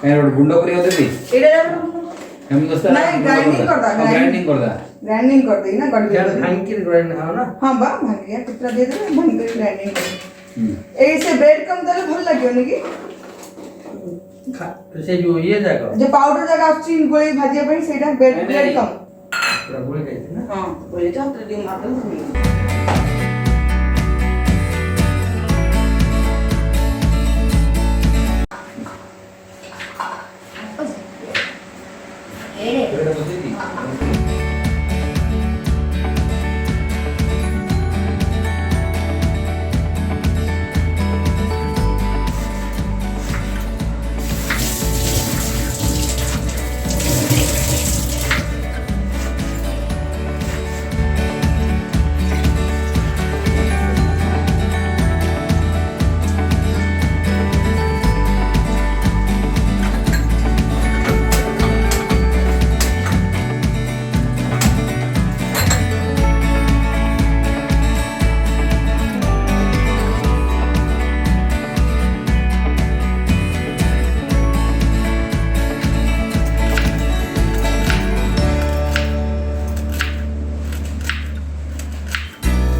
Road गुंडो करी होते भी हम दोस्त नहीं ग्राइंडिंग कर दा ग्राइंडिंग कर दा ग्राइंडिंग कर दी ना गड़ यार भांग की ग्राइंड है ना। हां बा भांग गया कितना दे दे भांग के ग्राइंडिंग कर ऐसे ब्रेड कम देले भल लागियो नि की से जो ये जागा जो पाउडर जगह आछि गोली भाजिया पे सेटा ब्रेड कम पूरा गोली गई ना। हां गोली जा थ्रेडिंग मार दो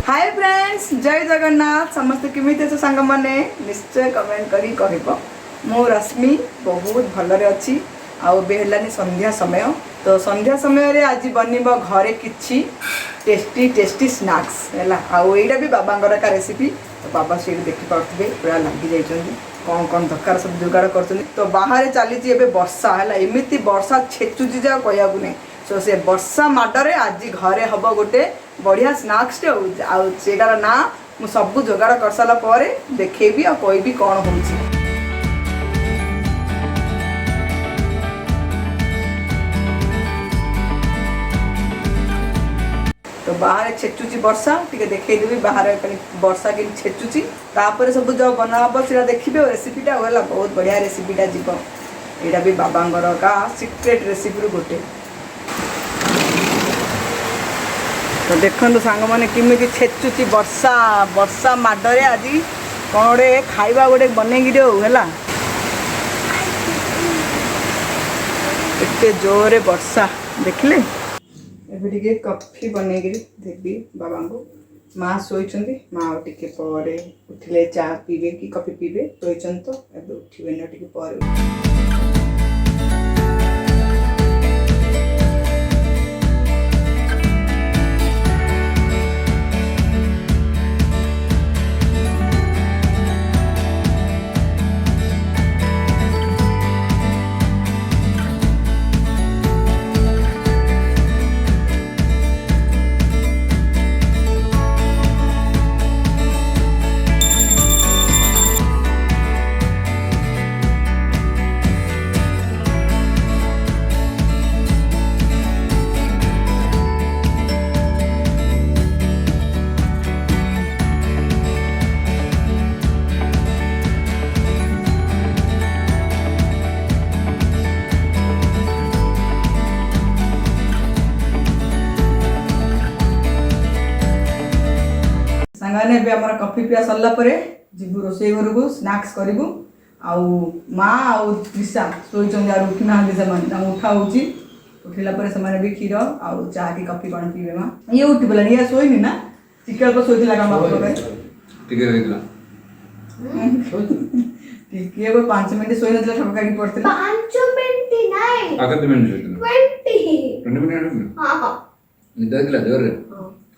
हाय फ्रेंड्स जय जगन्नाथ समस्त केमिति अछ संग माने निश्चय कमेंट करी कहबो मो रश्मि बहुत भलरे अछि आ बेहलानी संध्या समय तो संध्या समय रे आज बनिबो घरे किछि टेस्टी टेस्टी स्नैक्स हैला आ एटा भी बाबांगर का रेसिपी तो बाबा से देखि पाउथबे पूरा लागि जाय छथि कौन कौन दरकार सब जुगाड़ करछथि तो बाहर चली एबे वर्षा हैला एमिति वर्षा छेचुजी जा कहया गुने सो से वर्षा माडरे आज घरे हबो गोटे बढ़िया स्नैक्स सेटार ना मु सब जोगाड़ कर सारा पर देखेबी आ कहबी कौन होउछि तो बाहर छेचुची वर्षा टिके देखै देबी बाहर वर्षा के छेचुची तापर सब जो बनाबो सेटा देखिबे रेसिपीटा होला बहुत बढ़िया रेसिपीटा जीवो एटा भी बाबांगर का सीक्रेट रेसिपी रु गोटे तो देखो सांग मैंने किमी छेचुची वर्षा वर्षा माडरे आज कौन गोटे खाइबा गोटे बनईकि है एते जोरे वर्षा देखले एबे कॉफी बनईकि देवी बाबा को माँ शोचती माँ टिके पर उठिले चा पीबे कि कॉफी पीबे शोचन तो एबे उठिबे न टिके पर सांगाने भी हमारा कॉफी पिया सरला परे जीवु रोसई घर को स्नैक्स करिवु आउ माँ आउ त्रिषा शोचन यार उठी ना से मन उठा होची उठिला परे समाने भी खीर आउ चा की कॉफी कोन पीबे माँ ये उठी बोला ये सोईनी ना चिकल को सोईला काम बाप रे टिके रहिला टिके वो 5 मिनट सोई नथला ठका की पड़तला 5 मिनट नहीं आगे 2 मिनट सोईला 20 मिनट हां हां निद दिला जोर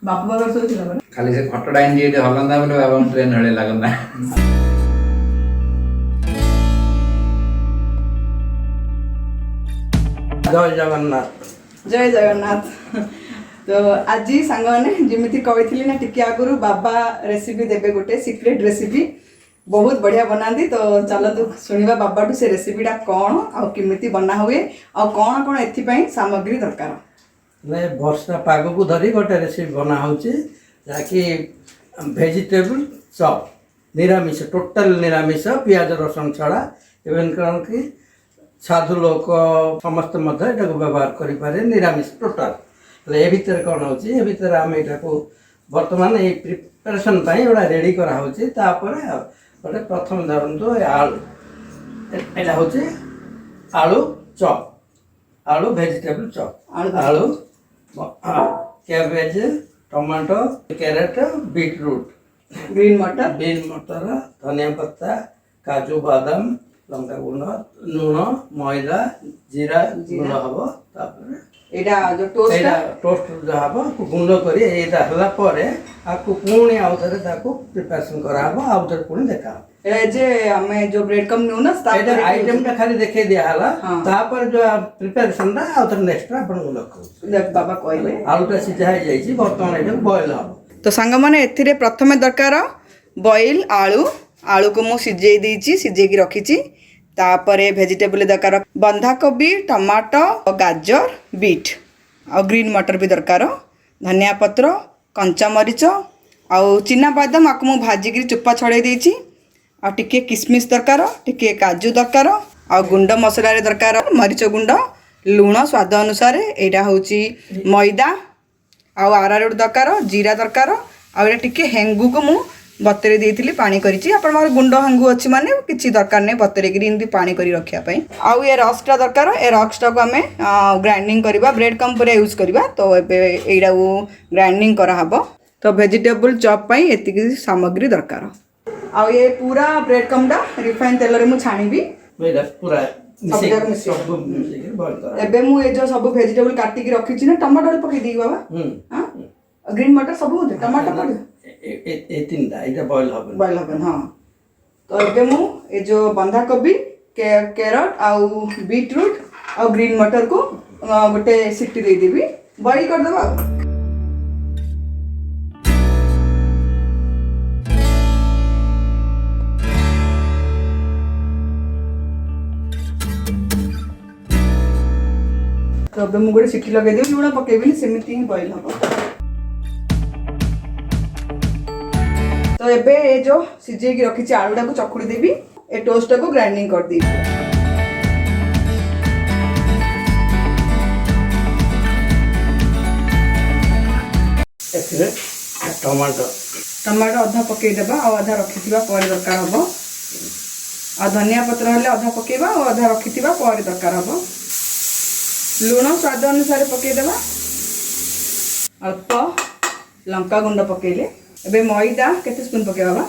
बाप बागर सोईला बरे खाली से खट डाइन जे हलंदा बोले बाबा ट्रेन हळे लागंदा जय जगन्नाथ जय जगन्नाथ तो आज सांग मैंने जमी कही ना टिके आगुरी बाबा रेसिपी देवे गोटे सीक्रेट रेसिपी बहुत बढ़िया बनाती तो चलतु शुणा बाबा से रेसिपीटा कौन आमती बना हुए आ कौन कौन एपाई सामग्री दरकार नहीं वर्षा पाग को धरी गोटे रेसिपी बना होकि भेजिटेबल चप निरामिष टोटाल निरामिष पियाज रसुण छड़ा इवेन कौन कि साधु लोक समस्त व्यवहार करें निरामिष टोटाल ए भितर कौन हो आम यहाँ को बर्तमान ये प्रिपेरेसन गोटा रेडी कराऊँगी गोटे प्रथम धरतु आलू यहाँ हूँ आलू चॉप आलू वेजिटेबल चॉप आलू cabbage tomato carrot beetroot green मटर धनिया पत्ता काजू बादाम लंका गुंड लुण मैदा जीरा गुंड हम तापर एटा जो टोस्ट एटा टोस्ट जो हम गुंड करी एटा हला परे आकु पुणी आउ थरे ताकु प्रिपरेशन करा हम आउ थरे पुणी देखा ए जे हमें जो ब्रेड कम नु ना एटा आइटम टा खाली देखे दिया हला तापर जो प्रिपरेशन दा आउ थरे नेक्स्ट आपण लखौ देख बाबा कहले आलू टा सिझा है जाईची बर्तमान एटा बॉईल हम तो सांग माने एथिरे प्रथमे दरकार बॉईल आलू आलू को मु सिझेई देइची सिझेई की रखीची तापरे वेजिटेबल दरकार बंधाकोबी टमाटो गाजर बीट आ ग्रीन मटर भी दरकार धनिया पत्र कंचा मरीच आउ चिना बादाम आकु मु भाजिकी चुप्पा छड़े देइची आ टिके किसमिस दरकार टिके काजू दरकार आ गुंड मसला रे दरकार मरीच गुंड लुण स्वाद अनुसार एटा होची मैदा आउ आरारोट दरकार जीरा दरकार आउ एटा टिके हेंगू को मु बतरे देइथिली पानी करिछि आपण मार गुंड हेंगू अछि माने किछि दरकार नै बतरे गिरी इनदी पानी करी रखिया पई आउ ए रक्सटा दरकार ए रक्सटा को हमें ग्राइंडिंग करबा ब्रेड कम पर यूज करबा तो एबे एडा वो ग्राइंडिंग करा हबो तो वेजिटेबल चॉप पई एतिकी सामग्री दरकार आउ ये पूरा ब्रेड कमडा रिफाइन तेल रे मु छाणीबी मेरा पूरा सब बॉईल करा एबे मु ए जो सब वेजिटेबल काटी की रखिछि ना टमाटर पके दी बाबा हां ग्रीन मटर सब होते टमाटर पड़े ए तीनटा एटा बॉईल हबन हां तो एबे मु ए जो बंधा कोबी कैरट आउ बीटरूट आउ ग्रीन मटर को गोटे सिटी दे देबी बॉईल कर देबा तो अब मु गोटे सिटी लगे देबी लुण पकेबी सेमिति ही बॉईल हबो तो एबे ए जो सिझे की रखी आलूटा को चकुड़ी देबी ए टोस्ट को ग्राइंडिंग कर दी टमाटो अधा पकई देबा और अधा रखिथिबा पर दरकार हबो आ धनिया पत्र हले अधा पकेबा और अधा रखिथिबा पर दरकार हबो लुण स्वाद अनुसार पकई देबा अल्प लंका गुंड पकेले एबे मैदा केते स्पून पकेबा बा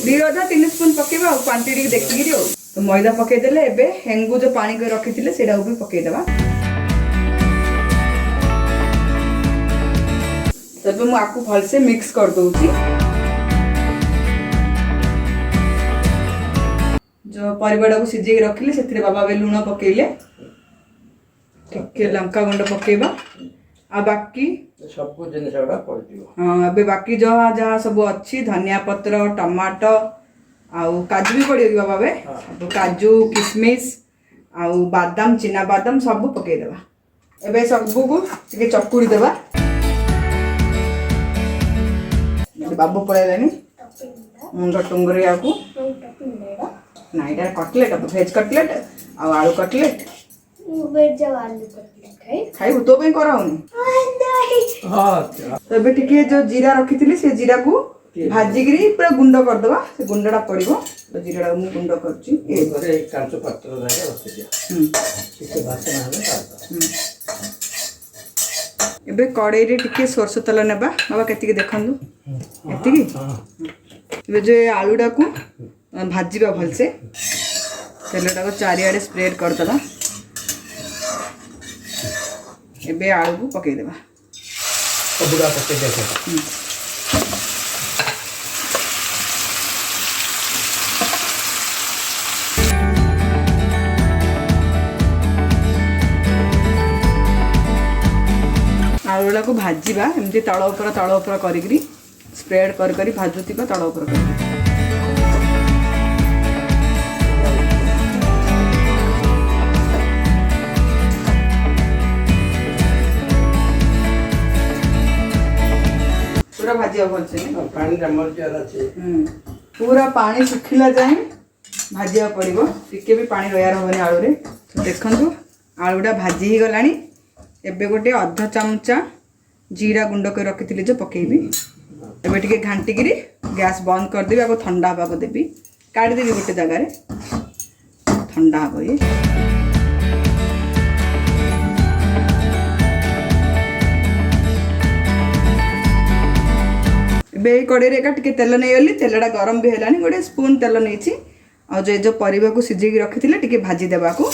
2-3 स्पून पकेबा और क्वांटिटी देखिरी हो तो मैदा पके देले एबे हेंगू जो पानी के रखिथिले सेडा भी पके देबा तबे मु आकु भल से मिक्स कर दोउची जो परिबाडा को सिझे रखिले सेथिरे बाबा बे लुण पकेले ठीक लंका गुंड पकेबा आ बाकी सब कुछ जिनसडा पड़तिबो हां अबे बाकी जहा जहा सब अच्छी धनिया पत्र टमाटो आउ काजू भी पड़ियो बाबा बे तो काजू किशमिश आउ बादाम चिना बादाम सब पके देबा एबे सब को के चकुड़ी देबा बाबू पळेलानी मुंडा टुंगरे आकू ना इधर कटलेट अब वेज कटलेट आउ आलू कटलेट वेज आलू कटलेट खाइबो तो पे कराउनी हां तो एबे टिके जो जीरा रखिथिली से जीरा को भाजिगिरी पूरा गुंड कर दबा से गुंडडा पड़िबो तो जीराडा मु गुंड करची ए घरे कांचो पत्र लागे रखि दिया टिके बासना हले एबे कड़ाई रे टिके सरसो तेल नेबा बाबा केतिके देखंदु एतिकी एबे जो आलूडा को भाजीबा भल से तेलटा को चारिआडे स्प्रेड कर दबा एबे आलू को पके देबा सबुड़ा पके देखे आलूडा को भाजीबा एमती तळ ऊपर करिकरी स्प्रेड कर करी भाजुतिबा तळ ऊपर कर पूरा भाजिया भल से पानी डमर जरा छे पूरा पानी सुखिला जाए भाजिया पड़िबो टिके भी पानी रया रहबनी आलू रे देखंतु आलूडा भाजी ही गलानी एबे गोटे आधा चमचा जीरा गुंड कर रखिथिले जो पकेबी एबे टिके घांटी गैस बंद कर देबी आको ठंडा हबा को देबी काट देबी गोटे जगह रे ठंडा हम ये कड़े टे तेल नहीं गली तेलटा गरम भी है गोटे स्पून तेल नहीं जो परिवा को सिझे रखी टे भाजी देवा को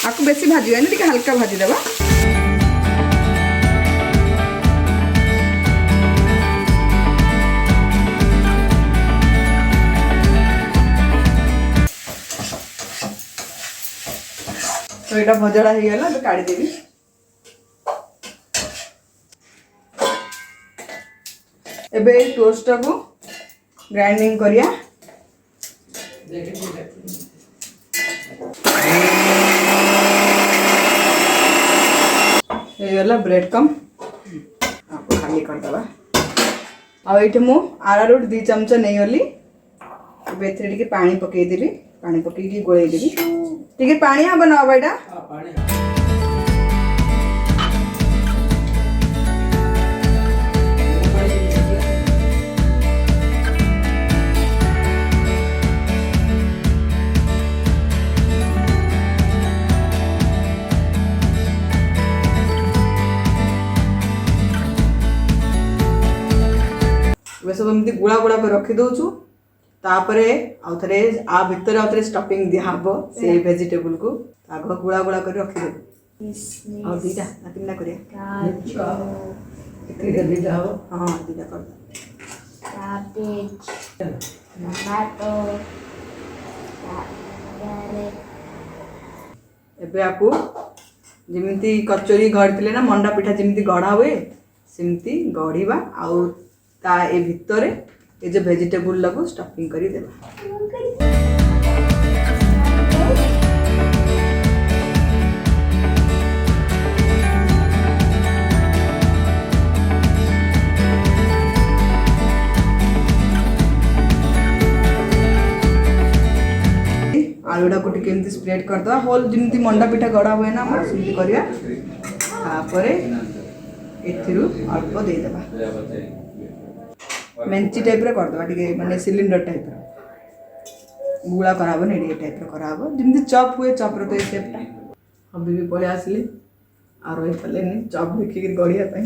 आपको बेसी भाजी टे हल्का भाजी देवा तो यहाँ भजाड़ा हो गला तो काढ़ीदेवी एबे टोस्ट को ग्राइंडिंग करिया गला ब्रेड कम आपको खाली करदे आठ मु आरारूट 2 चमच नहीं गली टे पानी पकईदेवी पानी पकईकी गोलैदेवी टे पानी हम ना एटा सब एमती गुड़ा गुड़ा कर रखी दौचु तापरे आउ थे आ भितर आउ थे स्टफिंग दिहब से वेजिटेबल को आग गुड़ा गुड़ा कर रखी देबू और दीटा ना तीनटा करिया हाँ दीटा कर एबे आपको जमीती कचोरी गढ़ी ना मंडा पिठा जमीती गढ़ा हुए सेमती गढ़ा आउ ता ए भितर ये जो वेजिटेबल लगो स्टफिंग करी देबा आलूटा को टिके स्प्रेड करदे होल जमी मंडा पिठा गढ़ा हुए ना सेमती करिया तापरे एथिरु अल्प देदेबा मेंची टाइप रे करदे टिके माने सिलिंडर टाइप गुला कराबो ने ये टाइप रे कराबो जमी चॉप हुए चॉप रे तो ये शेपटा हम भी पळे आसली आ रही पले ने चॉप देखि के गड़िया पई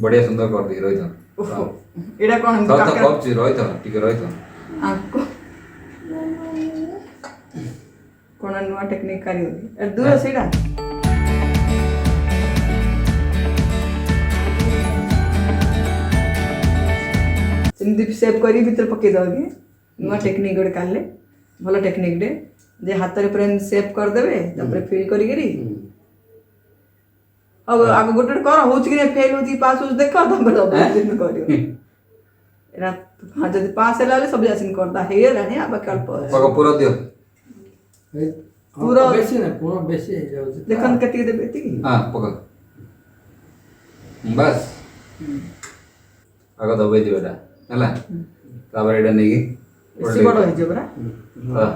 बढ़िया सुंदर कर दी रोहित एडा कोन तो कब ची रोहित टिके रोहित आपको कोन नुआ टेक्निक करी होगी दूर सेडा सेमती सेव करी भीतर पकई दोगे नुआ टेक्निक गोटे काले भल टेक्निक डे जे हाथ रे पूरा सेव कर देबे तापर फिल करी करी अब आगो गोटे कर होच कि फेल होची पास होच देखो तापर सब दिन करियो एरा हां जदी पास हेला सब जासिन करता हे लानी अब कल्प पक पूरा दियो पूरा बेसी ना पूरा बेसी है जाउ देखन कति देबे ती हां पक बस आगो दबे दियोरा हला तापर एडा नेगी एसी बड़ हो जेबरा हां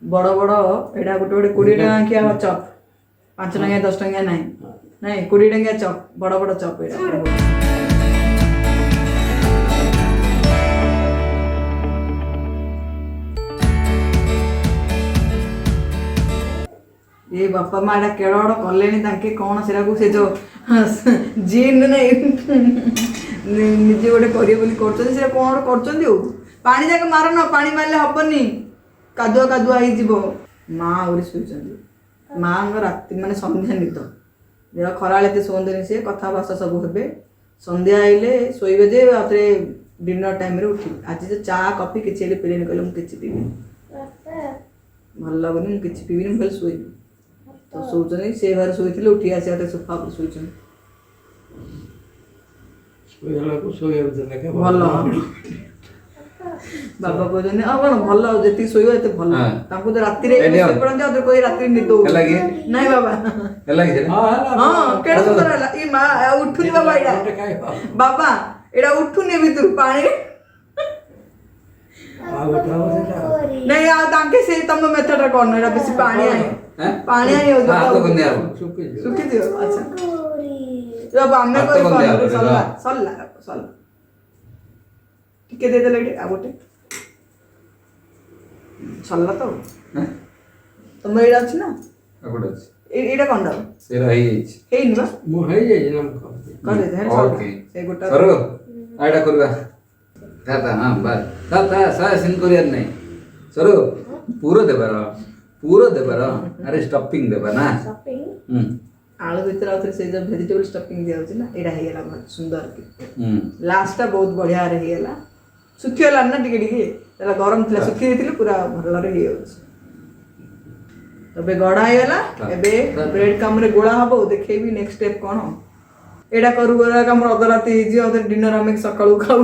बड़ बड़ एडा गोटे गोटे 20 टका किया चप 5 टका 10 टका नहीं नहीं 20 टका चप बड़ बड़ चप एडा ये बापा माँ एटा केड़ कले कौन से जो जीन नहीं निजे गोटे करे कौन कर पानी जाके मार न पानी मारे हेनी कादुआ कादुआ हो माँ आहरी शुई माँ राति माने संध्या निद देह खरा शोधे सी कथा भाषा सब हे संध्या आइले शोबे जे आउे डिनर टाइम उठी आज जो चा कॉफी किसी पीने कहले मुझे पीबी भल लगुनि मुझे पीबी मुझे शोबी तो शोचनी से घर शोते उठी आस सोफा पर शोचन भल बाबा कहते कौन भल जी शोबे ये भल तो राति पड़ते कोई राति निद नहीं बाबा हाँ केड़ा सुंदर है ये माँ उठुनी बाबा एटा बाबा एटा उठुनी भीतर पानी नहीं आ तांके से तम मेथड कोन एटा बेसी पानी आए पानी आई हो हां तो गंदे आ सुखी दियो अच्छा जब आमे कोई कोन सल्ला सल्ला सल्ला टिके दे दे लेटे आ गोटे ସରିଲା ତ ହଁ ତମର ଏଇଟା ଅଛି ନା ଆଉ ଗୋଟେ ଅଛି ଏଇଟା କ'ଣ ଦବ ସେଇଟା ହେଇଯାଇଛି ହେଇନି ବା ମୁଁ ହେଇଯାଇଛି ନା ମୁଁ କହୁଛି କରିଦେ ଓକେ ସେ ଗୋଟା ସରୁ ଏଇଟା କରିବା ଦାଦା ହଁ ବାସ୍ ଦାଦା ସାରା ସିନ୍ କରିବାର ନାହିଁ ସରୁ ପୁର ଦେବାର ଆରେ ଷ୍ଟଫିଂ ଦେବା ନା ସପିଂ ହୁଁ ଆଳୁ ଭିତରେ ଆଉ ଥରେ ସେଇ ଯୋଉ ଭେଜିଟେବଲ ଷ୍ଟଫିଂ ଦିଆଯାଉଛି ନା ଏଇଟା ହେଇଗଲା ଭଲ ସୁନ୍ଦର କି ହୁଁ ଲାଷ୍ଟଟା ବହୁତ ବଢ଼ିଆରେ ହେଇଗଲା ଶୁଖିଗଲାଣି ନା ଟିକେ ଟିକେ ତାହେଲେ ଗରମ ଥିଲା ଶୁଖି ଦେଇଥିଲେ ପୁରା ଭଲରେ ହେଇଯାଉଛି ଏବେ ଗଢ଼ା ହେଇଗଲା ଏବେ ବ୍ରେଡ୍ କାମରେ ଗୋଳା ହବ ଦେଖେଇବି ନେକ୍ସଟ ଷ୍ଟେପ୍ କ'ଣ ଏଇଟା କରୁ କରୁ ଆମର ଅଧ ରାତି ହେଇଯିବ ଅଧେ ଡିନର ଆମେ ସକାଳୁ ଖାଉ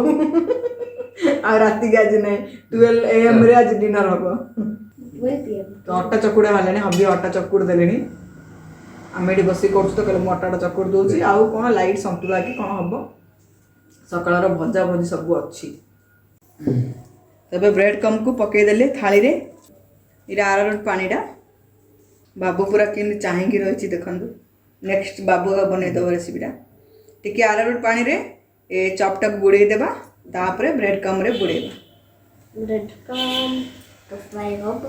ଆଉ ରାତିକି ଆଜି ନାହିଁ 12 AM ରେ ଆଜି ଡିନର ହବ 12 PM ତ ଅଟା ଚକୁଡ଼ା ହେଲାଣି ହବି ଅଟା ଚକୁଡ଼ି ଦେଲେଣି ଆମେ ଏଠି ବସିକି କରୁଛୁ ତ କହିଲେ ମୁଁ ଅଟାଟା ଚକୁଡ଼ି ଦେଉଛି ଆଉ କ'ଣ ଲାଇଟ୍ ସନ୍ତୁଳା କି କ'ଣ ହବ ସକାଳର ଭଜା ଭଜି ସବୁ ଅଛି ତେବେ ବ୍ରେଡ୍ କମ୍କୁ ପକେଇଦେଲେ ଥାଳିରେ ଏଇଟା ଆରାରୁଟ୍ ପାଣିଟା ବାବୁ ପୁରା କେମିତି ଚାହିଁକି ରହିଛି ଦେଖନ୍ତୁ ନେକ୍ସଟ ବାବୁ ବନେଇଦେବ ରେସିପିଟା ଟିକେ ଆରାରୁଟ୍ ପାଣିରେ ଏ ଚପ୍ଟାକୁ ବୁଡ଼େଇ ଦେବା ତାପରେ ବ୍ରେଡ୍ କମ୍ରେ ବୁଡ଼େଇବା breadcrumb to fry up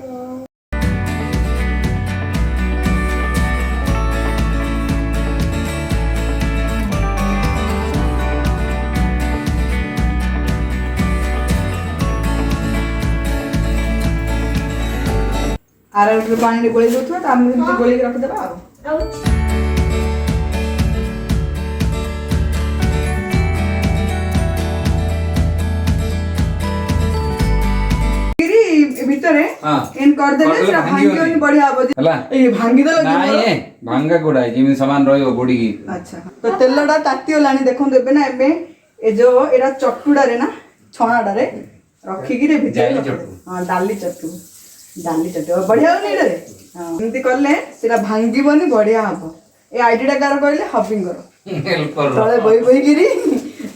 ଆରାରୁଟ୍ରେ ପାଣିରେ ଗୋଳେଇ ଦେଉଥିବା ତା ଆମେ ଏମିତି ଗୋଳେଇକି ରଖିଦେବା ଆଉ ouch ଭିତରେ ହଁ ଏନ୍ କରିଦେଲେ ସେଟା ଭାଙ୍ଗିବନି ବଢିଆ ହବ ହେଲା ଏଇ ଭାଙ୍ଗିଦେଲ ନାଇଁ ଭାଙ୍ଗା ଗୁଡା ଯେମିତି ସମାନ ରହିବ ଗୋଡିକି ଆଚ୍ଛା ତ ତେଲଟା ତାତିଗଲାଣି ଦେଖନ୍ତୁ ଏବେ ନା ଏବେ ଏ ଯୋଉ ଏଇଟା ଚଟୁଡାରେ ନା ଛଣାଟାରେ ରଖିକିରି ଭିତରେ ଡାଲି ରଖିଦେବେ। ଚଟୁ। ହଁ ଡାଲି ଚଟୁ ବଢିଆ ହଉନି ଏଇଟାରେ ହଁ ଏମିତି କଲେ ସେଟା ଭାଙ୍ଗିବନି ବଢିଆ ହବ ଏ ଆଇଡିଆଟା କାହାର କହିଲେ ହବିଙ୍କର ହେଲ୍ପର ତଳେ ବହି ବହିକିରି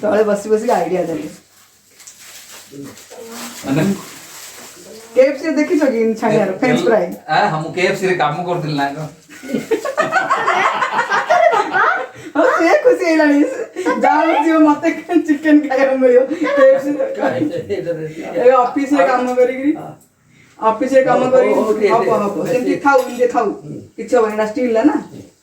ତଳେ ବସି ବସିକି ଆଇଡିଆ ଦେଲେ ମାନେ କେଏଫସି ଦେଖିଛ କି ଛାଣିବାର ଫ୍ରେଞ୍ଚ ଫ୍ରାଇ ହଁ ମୁଁ କେଏଫସି ରେ କାମ କରୁଥିଲି ନା ହଁ ସେ ଖୁସି ହେଇଲାଣି ଯାହା ହଉଛି ମତେ ଚିକେନ ଖାଇବାକୁ ମିଳିବ କେଏଫସି ଅଫିସରେ କାମ କରିକିରି ଅଫିସରେ କାମ କରି ହବ ସେମିତି ଖାଉ ନିଜେ ଖାଉ କିଛି ହବନି ଏଇଟା ଷ୍ଟିଲ୍ ନା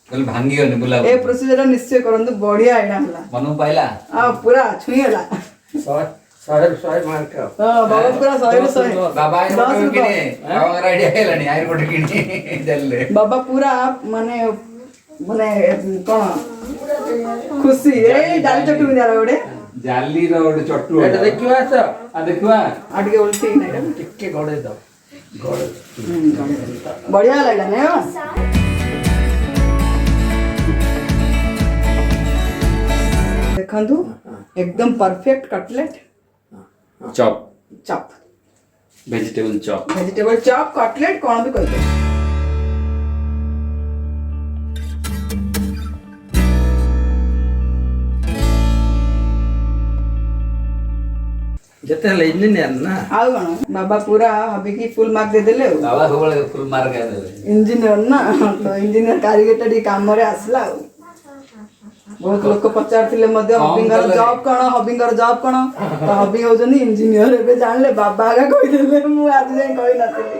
କହିଲେ ଭାଙ୍ଗିବନି ବୁଲା ଏ ପ୍ରୋସିଜର ନିଶ୍ଚୟ କରନ୍ତୁ ବଢିଆ ଏଇଟା ହେଲା ମନକୁ ପାଇଲା ଆଉ ପୁରା ଛୁଇଁଗଲା 100 ମାର୍କ ହଁ ବାବା ପୁରା 100 ରୁ 100 ବାବା ଦଶ ରୁ କିଣି ଦଶ। ବାବାଙ୍କର ଆଇଡିଆ ହେଲାଣି ଆଇର ଗୋଟେ କିଣି ଦେଲେ ବାବା ପୁରା ମାନେ ମାନେ କଣ ଖୁସି ଏଇ ଡାଲି ଚଟୁ ମିଳିଲା ଗୋଟେ ଜାଲିର ଗୋଟେ ଚଟୁ ଏଟା ଦେଖିବା ଆସ ଦେଖିବା ଆଉ ଟିକେ ଓଲଟି ନାଇଁ ଟିକେ ଗଡେଇ ଦବ ଗଡେଇ ବଢିଆ ଲାଗିଲା ନାଇଁ ବାବା? ଦେଖନ୍ତୁ एकदम perfect cutlet chop chop vegetable chop vegetable chop cutlet कौन भी कहते ଯେତେ ହେଲେ ଇଞ୍ଜିନିୟର ନା ଆଉ କଣ ବାବା ପୁରା ହବିକି ଫୁଲ ମାର୍କ ଦେଇଦେଲେ ଆଉ ବାବା ସବୁବେଳେ ଫୁଲ ମାର୍କ ଦେବେ ଇଞ୍ଜିନିୟର ନା ତ ଇଞ୍ଜିନିୟର କାରିଗରଟା ଟିକେ କାମରେ ଆସିଲା ଆଉ ବହୁତ ଲୋକ ପଚାରୁଥିଲେ ମଧ୍ୟ ହବିଙ୍କର ଜବ୍ କଣ ହବିଙ୍କର ଜବ୍ କଣ ତ ହବି ହଉଛନ୍ତି ଇଞ୍ଜିନିୟର ଏବେ ଜାଣିଲେ ବାବା ଆଗା କହିଦେଲେ ମୁଁ ଆଜି ଯାଏଁ କହିନଥିଲି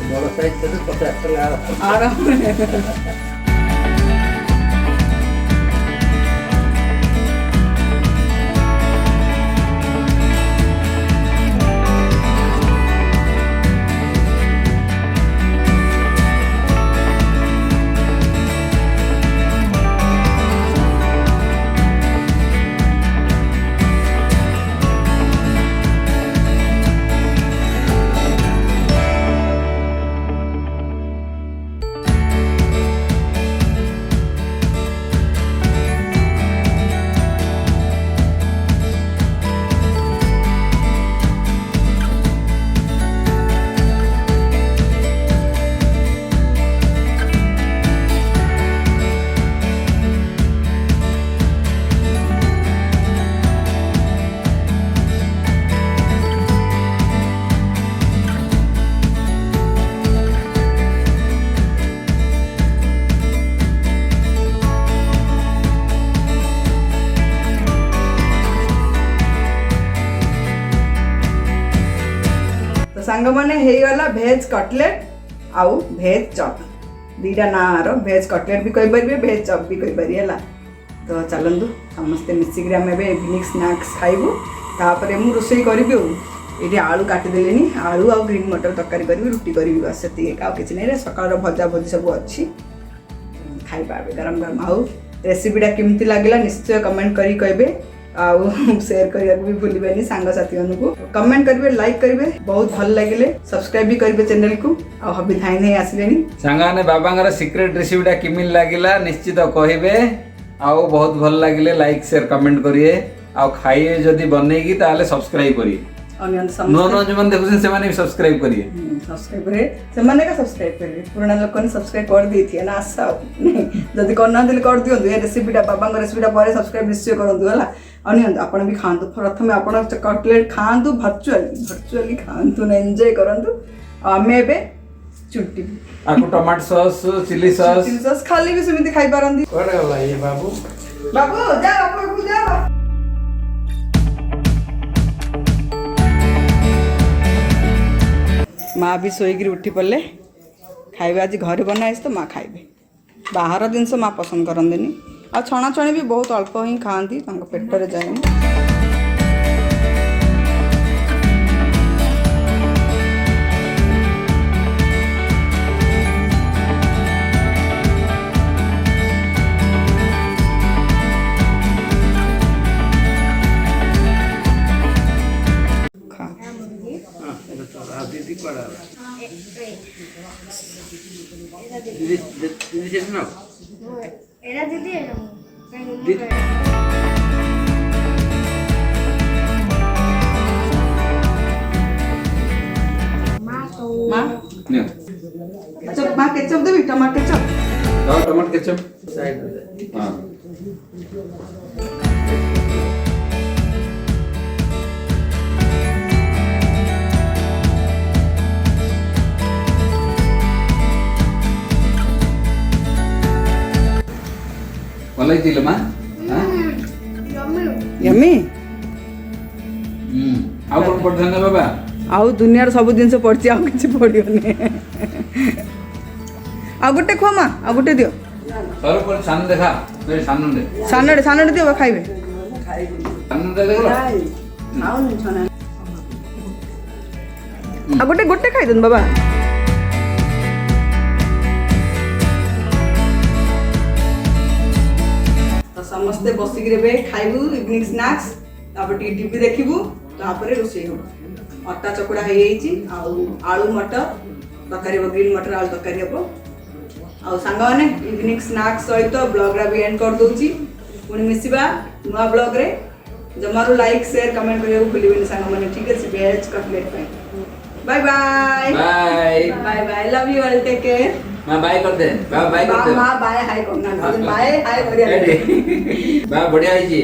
ବଡ ସାଇଜ 50 ଟଙ୍କା ଆରାମରେ सांग मैंने हेगला भेज कटलेट आउ भेज चप दीटा नार भेज कटलेट भी कही पारे भेज चप भी कही पारे है। तो चलतु समस्ते मिसिक आम इवनिंग स्नाक्स खाइबू तापर मुझे रोषे करी ये आलू काटिदेली आलू आ ग्रीन मटर तरकारी करी रुटी करी बस से किसी नहीं सकाल भजा भजी सब अच्छी खाइबा गरम गरम आउ रेसिपीटा केमती लगे निश्चय कमेंट करी कहे आउ शेयर करने भी भूलिए सांग साथी को कमेंट करेंगे लाइक करेंगे बहुत भल लगे सब्सक्राइब भी करेंगे चैनल को हबी थाई नहीं आसिले सांगाने बाबा सीक्रेट रेसिपीटा किमिल लगिला निश्चित कहे आउ बहुत भल लगे लाइक शेयर कमेंट करिए आउ खाइए जदि बनईकी ताले सब्सक्राइब करिए नुआ नुआ जो देखुन से भी सब्सक्राइब करिए सब्सक्राइब करे से माने का सब्सक्राइब करे पुराना लोक ने सब्सक्राइब कर दी थी ना आशा नहीं जदि करना दिल कर दियो ये रेसिपीटा बाबा रेसिपीटा पर सब्सक्राइब निश्चय करंतु हला अनियंत आपण भी खांतु प्रथमे आपण कटलेट खांतु वर्चुअली खांतु ना एंजॉय करंतु आमे बे चुट्टी आकु टमाटो सॉस चिली सॉस खाली भी समिति खाई पारंदी कुआडे गला ये बाबू बाबू जा बाबू जा माँ भी शोक उठी पड़े खाइबे आज घर बनाई तो माँ खाइबे बाहर जिनस माँ पसंद करते आ छणाछणी भी बहुत अल्प ही खाती पेटर जाए दीदी कुआडे दीदी दीदी से ना एरा दीदी है ना दीदी माँ अच्छा माँ केचप देवी टमाटर केचप और टमाटर केचप साइड में हां मलाई दिल मां यम्मी आउ कोन पठन बाबा आउ दुनियार सब जिनस पड़ची आउ किछि पड़ियोनी आ गुटे खो माँ आ गुटे दियो सर पर सान देखा मेरे सामने सानडे दियो खाइबे सामने देखो आ गुटे गुटे खाइ दन बाबा तो समस्ते बसिक रे खाइबू इवनिंग स्नैक्स तापर टीवी देखिबू तापर रोषे हो अटा चकुड़ा हो आलू मटर तरकारी हम ग्रीन मटर आलू तरकारी हम आउ सांग मैंने इवनिंग स्नैक्स सहित ब्लॉग रा भी एंड कर दूची पुणी मिसिबा नुआ ब्लॉग रे जमारू लाइक शेयर कमेंट करियो भूलिबेनी सांग मैंने ठीक है वेज कटलेट पे bye bye bye bye bye love you all take care मां बाय कर दे बाय कर दे मां बाय हाय करना बाय हाय करिया बा बढ़िया है जी